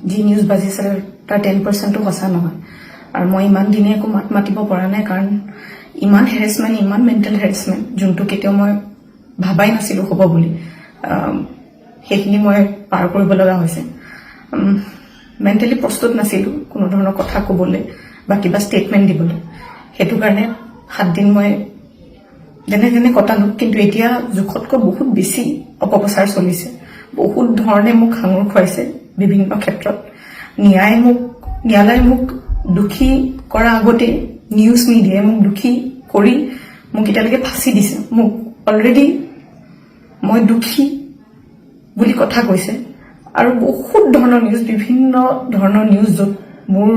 যি নিউজ বাজিছে তাৰ 10%ও সঁচা নহয় আৰু মই ইমান দিনে একো মাত মাতিব পৰা নাই কাৰণ ইমান হেৰেছমেণ্ট ইমান মেণ্টেল হেৰেছমেণ্ট যোনটো কেতিয়াও মই ভাবাই নাছিলো হ'ব বুলি সেইখিনি মই পাৰ কৰিব লগা হৈছে মেণ্টেলি প্ৰস্তুত নাছিলো কোনো ধৰণৰ কথা ক'বলৈ বা কিবা ষ্টেটমেণ্ট দিবলৈ সেইটো কাৰণে 7 দিন মই যেনে কটালো কিন্তু এতিয়া জোখতকৈ বহুত বেছি অপপ্ৰচাৰ চলিছে বহুত ধৰণে মোক সাঙুৰ খুৱাইছে বিভিন্ন ক্ষেত্ৰত ন্যায়ালয়ে মোক দুখী কৰা আগতে নিউজ মিডিয়াই মোক দুখী কৰি মোক এতিয়ালৈকে ফাঁচি দিছে মোক অলৰেডি মই দুখী বুলি কথা কৈছে আৰু বহুত ধৰণৰ নিউজ বিভিন্ন ধৰণৰ নিউজ য'ত মোৰ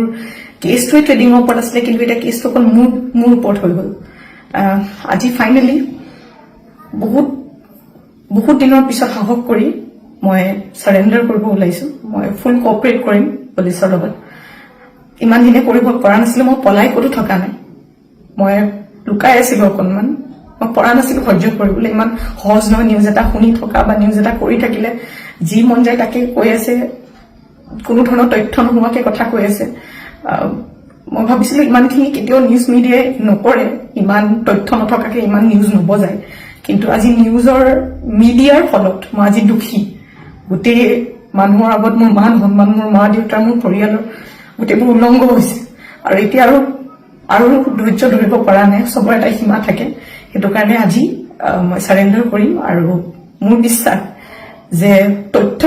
কেছটোৱে ট্ৰেডিঙৰ ওপৰত আছিলে কিন্তু এতিয়া কেছটো অকল মোৰ ওপৰত হৈ গ'ল আজি ফাইনেলি বহুত দিনৰ পিছত সাহস কৰি মই সাৰেণ্ডাৰ কৰিব ওলাইছো মই ফুল কোঅপাৰেট কৰিম পুলিচৰ লগত ইমান দিনে কৰিব পৰা নাছিলো মই পলাই ক'তো থকা নাই মই লুকাই আছিলো অকণমান মই পৰা নাছিলো সহ্য কৰিবলৈ ইমান সহজ নহয় নিউজ এটা শুনি থকা বা নিউজ এটা কৰি থাকিলে যি মন যায় তাকে কৈ আছে কোনো ধৰণৰ তথ্য নোহোৱাকে কথা কৈ আছে মই ভাবিছিলো ইমানখিনি কেতিয়াও নিউজ মিডিয়াই নকৰে ইমান তথ্য নথকাকে ইমান নিউজ নবজায় কিন্তু আজি মিডিয়াৰ ফলত মই আজি দুখী গোটেই মানুহৰ আগত মোৰ মান সন্মান মোৰ মা দেউতা মোৰ পৰিয়ালৰ গোটেইবোৰ উলংঘ হৈছে আৰু এতিয়া আৰু ধৈৰ্য ধৰিব পৰা নাই চবৰ এটা সীমা থাকে সেইটো কাৰণে আজি মই সাৰেণ্ডাৰ কৰিম আৰু মোৰ বিশ্বাস যে তথ্য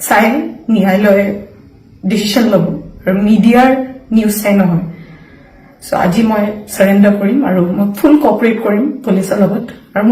চাই ন্যায়ালয়ে ডিচিশ্যন ল'ব আৰু মিডিয়াৰ নিউজ চাই নহয় সো আজি মই সাৰেণ্ডাৰ কৰিম আৰু মই ফুল কোঅপাৰেট কৰিম পুলিচৰ লগত আৰু